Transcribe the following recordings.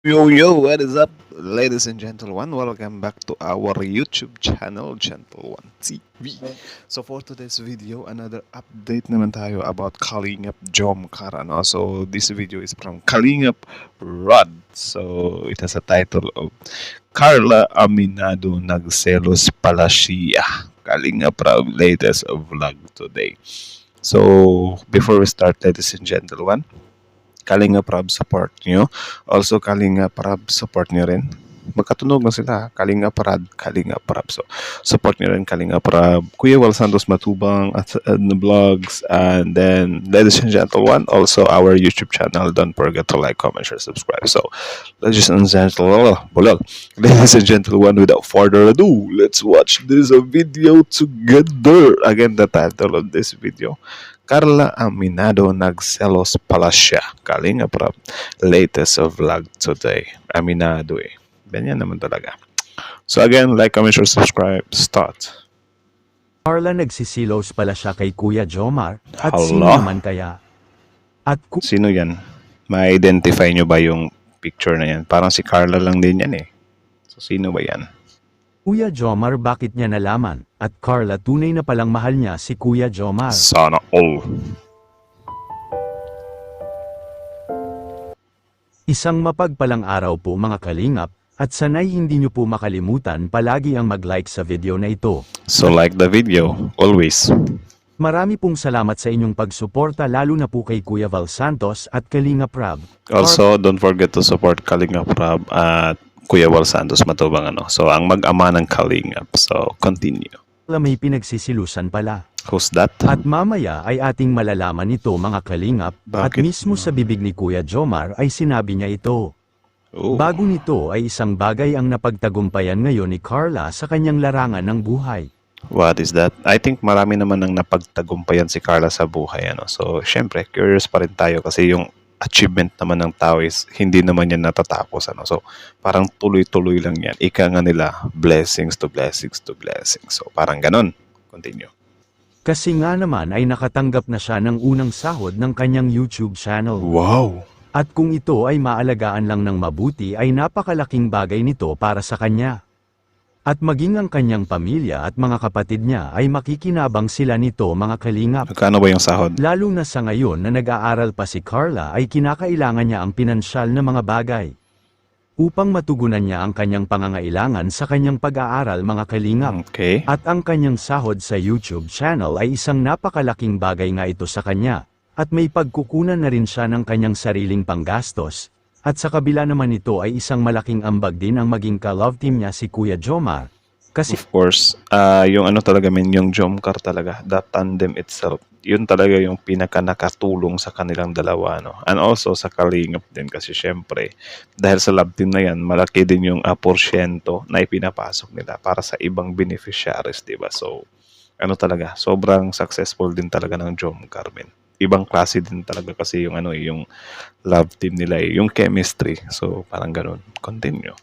Yo, what is up, ladies and gentlemen? Welcome back to our YouTube channel, Gentle One TV. So for today's video, another update naman tayo about Kalingap Jomcar. Ano? So this video is from Kalingap Rod. So it has a title of Carla Aminado Nagselos Pala Siya. Kalingap Rod latest vlog today. So before we start, ladies and gentlemen, Kalinga Prab support nyo. Also, Kalinga Prab support nyo rin. Magkatunog na sila. Kalinga Prab, Kalinga Prab. So, support nyo rin Kalinga Prab. Kuya Wal Santos Matubang at the vlogs. And then, ladies and gentlemen, also our YouTube channel. Don't forget to like, comment, share, subscribe. So, ladies and gentlemen, without further ado, let's watch this video together. Again, the title of this video, Carla Aminado Nagselos Pala Siya. Kalinga Prab. Latest vlog today. Aminado eh. Ganyan naman talaga. So again, like, comment, share, subscribe. Start. Carla nagsisilos pala siya kay Kuya Jomar, at Hala. sino naman kaya? At Sino yan? Ma-identify nyo ba yung picture na yan? Parang si Carla lang din yan eh. So sino ba yan? Kuya Jomar bakit niya nalaman? At Carla tunay na palang mahal niya si Kuya Jomar. Sana all. Isang mapagpalang araw po mga kalingap, at sanay hindi niyo po makalimutan palagi ang mag-like sa video na ito. So like the video, always. Marami pong salamat sa inyong pagsuporta lalo na po kay Kuya Val Santos at Kalinga Prab. Also, don't forget to support Kalinga Prab at Kuya Wal Santos Matubang. So, ang mag-ama ng Kalingap. So, continue. Carla may pinagsisilusan pala. Who's that? At mamaya ay ating malalaman ito mga kalingap, at Bakit? mismo sa bibig ni Kuya Jomar ay sinabi niya ito. Oh. Bago nito ay isang bagay ang napagtagumpayan ngayon ni Carla sa kanyang larangan ng buhay. What is that? I think marami naman nang napagtagumpayan si Carla sa buhay. So, syempre, curious pa rin tayo kasi yung achievement naman ng tao is hindi naman yan natatapos. So, parang tuloy-tuloy lang yan. Ika nga nila, blessings to blessings to blessings. So, parang ganon. Continue. Kasi nga naman ay nakatanggap na siya ng unang sahod ng kanyang YouTube channel. Wow! At kung ito ay maalagaan lang ng mabuti ay napakalaking bagay nito para sa kanya. At maging ang kanyang pamilya at mga kapatid niya ay makikinabang sila nito mga kalingap. Magkano ba yung sahod? Lalo na sa ngayon na nag-aaral pa si Carla ay kinakailangan niya ang pinansyal na mga bagay. Upang matugunan niya ang kanyang pangangailangan sa kanyang pag-aaral mga kalingap. Okay. At ang kanyang sahod sa YouTube channel ay isang napakalaking bagay nga ito sa kanya. At may pagkukunan na rin siya ng kanyang sariling panggastos. At sa kabila naman nito ay isang malaking ambag din ang maging ka-love team niya si Kuya Jomar. Kasi Of course, yung ano talaga yung Jomcar talaga, that tandem itself, yun talaga yung pinaka nakatulong sa kanilang dalawa. And also sa Kalingap din kasi syempre, dahil sa love team na yan, malaki din yung porsyento na ipinapasok nila para sa ibang beneficiaries, diba? So, ano talaga, sobrang successful din talaga ng Jomcar, men. Ibang klase din talaga kasi yung yung love team nila, yung chemistry. So, parang ganun. Continue.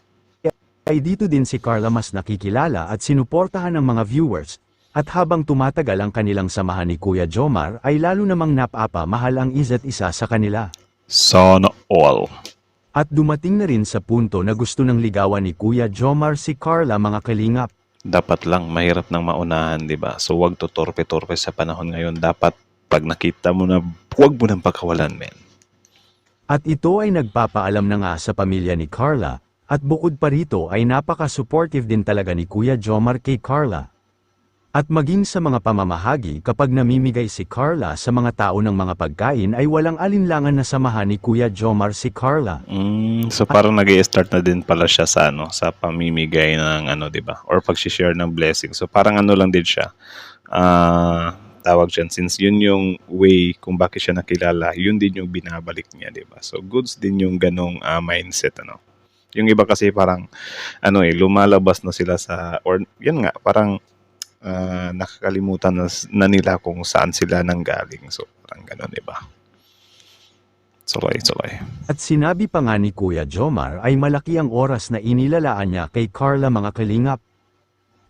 ay dito din si Carla mas nakikilala at sinuportahan ng mga viewers. At habang tumatagal ang kanilang samahan ni Kuya Jomar ay lalo namang napapa-mahal ang isa't isa sa kanila. Sana all. At dumating na rin sa punto na gusto ng ligawan ni Kuya Jomar si Carla mga kalingap. Dapat lang mahirap nang maunahan, 'di ba? So wag to torpe-torpe sa panahon ngayon. Dapat pag nakita mo na, wag mo nang pagkawalan, men. At ito ay nagpapaalam na nga sa pamilya ni Carla, at bukod pa rito ay napaka-supportive din talaga ni Kuya Jomar kay Carla. At maging sa mga pamamahagi kapag namimigay si Carla sa mga tao ng mga pagkain ay walang alinlangan na samahan ni Kuya Jomar si Carla. So parang nag-i-start na din pala siya sa sa pamimigay ng 'di ba? Or pag-share ng blessing. So parang lang din siya. Tawag dyan, since yun yung way kung bakit siya nakilala, yun din yung binabalik niya, 'di ba? So goods din yung ganong mindset, Yung iba kasi parang lumalabas na sila sa, or yun nga, parang nakakalimutan na nila kung saan sila nanggaling. So parang ganon, 'di ba? Tuloy. At sinabi pa nga ni Kuya Jomar ay malaki ang oras na inilalaan niya kay Carla mga kalingap.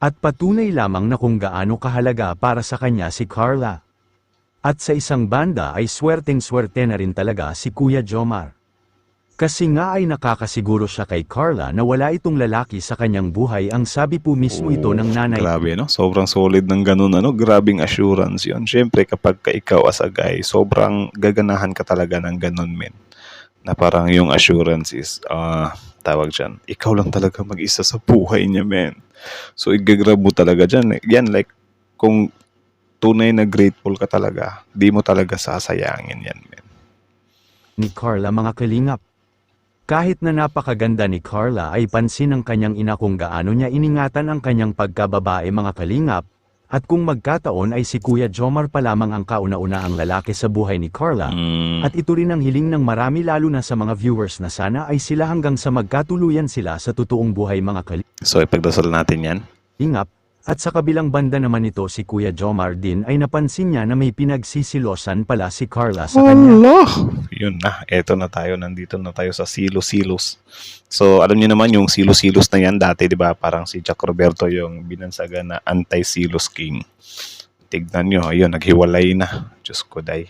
At patunay lamang na kung gaano kahalaga para sa kanya si Carla. At sa isang banda ay swerteng-swerte na rin talaga si Kuya Jomar. Kasi nga ay nakakasiguro siya kay Carla na wala itong lalaki sa kanyang buhay, ang sabi po mismo ito ng nanay. Grabe, no? Sobrang solid ng ganun, ano? Grabing assurance yun. Siyempre, kapag ka ikaw as a guy, sobrang gaganahan ka talaga ng ganun, men. Na parang yung assurance is, tawag dyan, ikaw lang talaga mag-isa sa buhay niya, men. So, igagrab mo talaga dyan. Yan, like, kung tunay na grateful ka talaga, di mo talaga sasayangin yan, men. Ni Carla, mga kalingap. Kahit na napakaganda ni Carla ay pansin ng kanyang ina kung gaano niya iningatan ang kanyang pagkababae, mga kalingap, at kung magkataon ay si Kuya Jomar pa lamang ang kauna-unahang lalaki sa buhay ni Carla, at ito rin ang hiling ng marami lalo na sa mga viewers na sana ay sila hanggang sa magkatuluyan sila sa totoong buhay, mga So, ipagdasal natin yan. kalingap. At sa kabilang banda naman nito, si Kuya Jomar din ay napansin niya na may pinagsisilosan pala si Carla sa kanya. Allah! Yun na, eto na tayo, nandito na tayo sa silos-silos. So, alam niyo naman yung silos-silos na yan dati, di ba? Parang si Jack Roberto yung binansaga na anti-silos king. Tignan nyo, ayun, naghiwalay na. Diyos ko, day.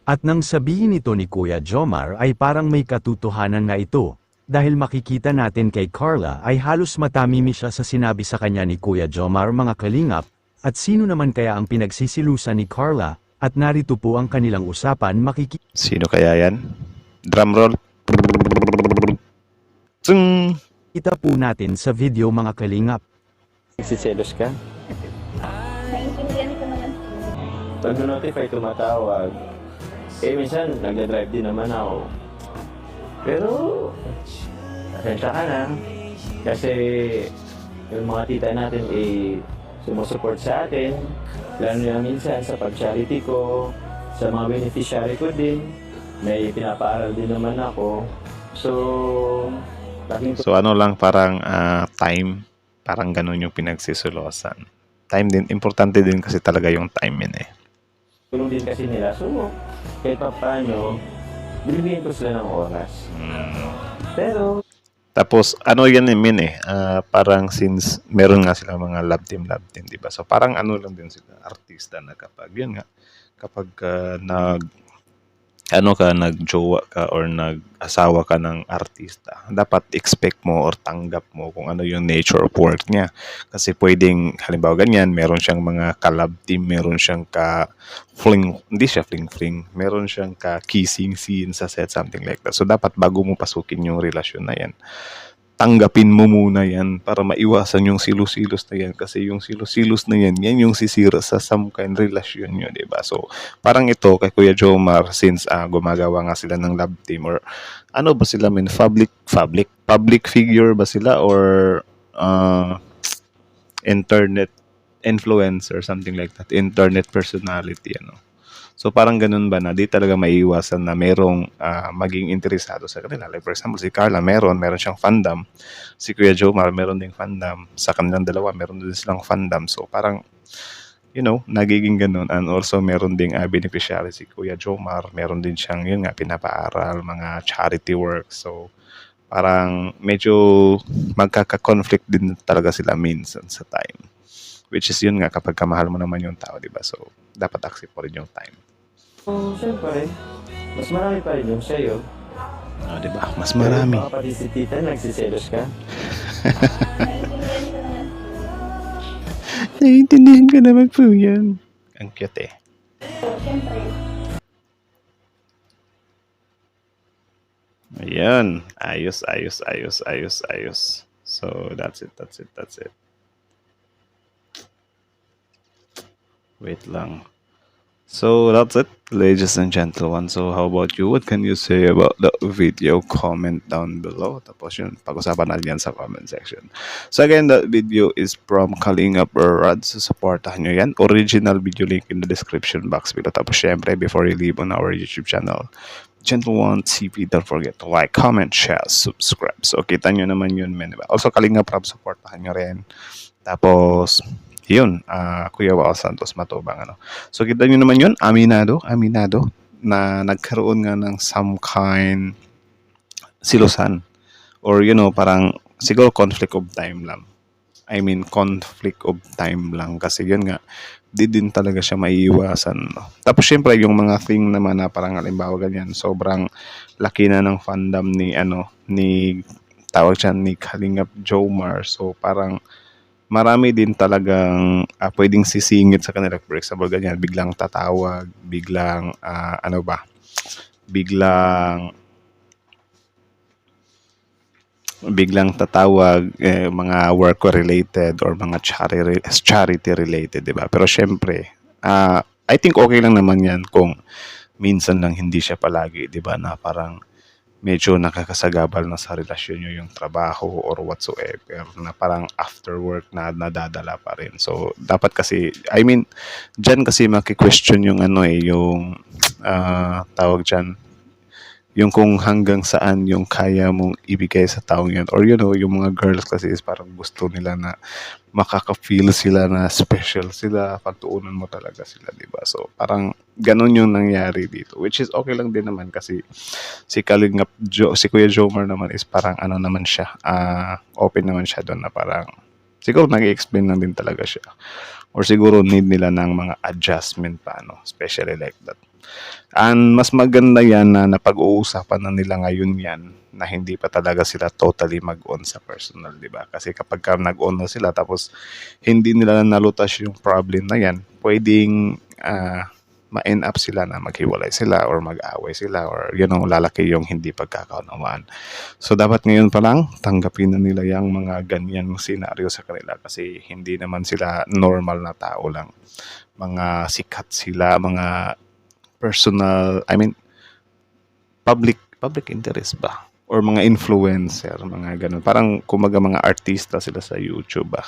At nang sabihin ito ni Kuya Jomar ay parang may katotohanan nga ito. Dahil makikita natin kay Carla ay halos matamimi siya sa sinabi sa kanya ni Kuya Jomar, mga kalingap. At sino naman kaya ang pinagsisilusan ni Carla? At narito po ang kanilang usapan, makikita. Sino kaya yan? Drum roll. Tsing! Kita po natin sa video, mga kalingap. Nagsiselos ka? Naiintindihan ko naman. Pag notify tumatawag, minsan nagda-drive din naman ako. Pero, pasensya ka na. Kasi, yung mga tita natin sumusupport sa atin. Lalo na minsan sa pag-charity ko, sa mga beneficiary ko din. May pinapaaral din naman ako. So, laking So, ano lang, parang time. Parang ganun yung pinagsisilosan. Time din, importante din kasi talaga yung time yun eh. tulong din kasi nila. So, kahit pa paano, binibigyan ko sila ng oras. Pero, Tapos, ano yan parang since meron nga silang mga love team, di ba? So, parang ano lang din sila, artista na kapag, yun nga, kapag nagjowa ka or nag-asawa ka ng artista, dapat expect mo or tanggap mo kung ano yung nature of work niya. Kasi pwedeng, halimbawa ganyan, meron siyang mga ka-love team, meron siyang ka-fling, hindi siya fling-fling, meron siyang ka-kissing scene sa set, something like that. So, dapat bago mo pasukin yung relasyon na yan, tanggapin mo muna yan para maiwasan yung silos-silos na yan. Kasi yung silos-silos na yan, yan yung sisira sa some kind relasyon nyo, diba? So, parang ito kay Kuya Jomar, since gumagawa nga sila ng love team or ano ba sila, public figure ba sila or internet influencer, something like that, internet personality, ano. So, parang ganun ba na di talaga maiiwasan na merong maging interesado sa kanila. Like, for example, si Carla, meron siyang fandom. Si Kuya Jomar, meron ding fandom. Sa kanilang dalawa, meron din silang fandom. So, parang, nagiging ganun. And also, meron ding beneficiary si Kuya Jomar. Meron din siyang, yun nga, pinapaaral, mga charity work. So, parang medyo magkaka-conflict din talaga sila minsan sa time. Which is yun nga, kapag kamahal mo naman yung tao, diba? So, dapat accept mo rin yung time. siyempre, mas marami pa rin yung sa'yo. Diba? Mas marami. Pero pati si tita, nagsiselos ka? Naiintindihan ko naman. Naiintindihan ko naman po yan. Ang cute eh. So, syempre, Ayan. Ayos. So, that's it. Wait lang. So, that's it, ladies and gentlemen. So, how about you? What can you say about the video? Comment down below. Tapos yun, pag-usapan natin yan sa comment section. So, again, that video is from Kalingap Rod. So, supportahan nyo yan. Original video link in the description box below. Tapos, syempre, before you leave on our YouTube channel, Gentle One TV, don't forget to like, comment, share, subscribe. So, kita nyo naman yun, men. Diba? Also, Kalingap Rod, supportahan nyo rin. Tapos, yun, Kuya Wao Santos Matubang, ano. So, kita nyo naman yun, aminado, na nagkaroon nga ng some kind silusan. Or, parang, siguro conflict of time lang. Conflict of time lang. Kasi yun nga, di din talaga siya maiiwasan, no? Tapos syempre yung mga thing naman na parang halimbawa ganyan, sobrang laki na ng fandom ni ni tawag diyan ni Kalingap Jomar. So parang marami din talagang pwedeng sisingit sa kanila. For example, ganyan, biglang tatawag, biglang biglang tatawag, mga work related or mga charity related, 'di ba? Pero syempre, I think okay lang naman 'yan kung minsan lang, hindi siya palagi, 'di ba? Na parang medyo nakakasagabal na sa relasyon niyo yung trabaho or whatsoever, na parang after work na nadadala pa rin. So dapat kasi, I mean, diyan kasi maki-question yung yung tawag diyan, yung kung hanggang saan yung kaya mong ibigay sa taong yun. Or yung mga girls kasi is parang gusto nila na makaka-feel sila na special sila, pagtuunan mo talaga sila, di ba? So parang ganun yung nangyari dito, which is okay lang din naman kasi si Kuya Jomar naman is parang naman siya, open naman siya doon na parang siguro nag-explain lang din talaga siya. Or siguro need nila ng mga adjustment pa, especially like that. And mas maganda yan na napag-uusapan na nila ngayon yan, na hindi pa talaga sila totally mag-on sa personal, di ba? Kasi kapag nag-on na sila tapos hindi nila nalutas yung problem na yan, pwedeng ma-end up sila na maghiwalay sila or mag-away sila or lalaki yung hindi pagkakaunawaan. So dapat ngayon pa lang tanggapin na nila yung mga ganyan scenario sa kanila, kasi hindi naman sila normal na tao lang. Mga sikat sila, mga personal, I mean, public interest ba? Or mga influencer, mga ganun. Parang kumaga mga artista sila sa YouTube ba.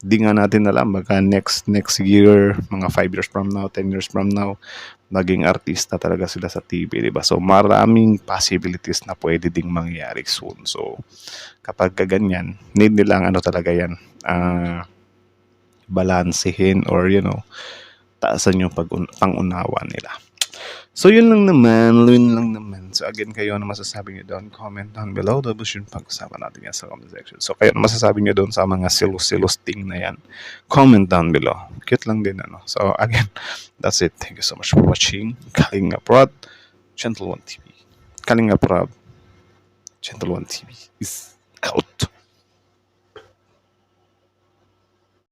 Di nga natin alam, baka next year, mga 5 years from now, 10 years from now, maging artista talaga sila sa TV, di ba? So maraming possibilities na pwede ding mangyari soon. So kapag ganyan, need nilang talaga yan, balansehin or taasan yung pangunawa nila. So yun lang naman. So again, kayo ano masasabi niyo doon? Comment down below. Tapos yun, pag-usapan natin yan sa comment section. So kayo ano masasabi niyo doon sa mga silos thing na yan? Comment down below. Cute lang din So again, that's it. Thank you so much for watching. Kalingap Rod, Gentle One TV. Kalingap Rod, Gentle One TV is out.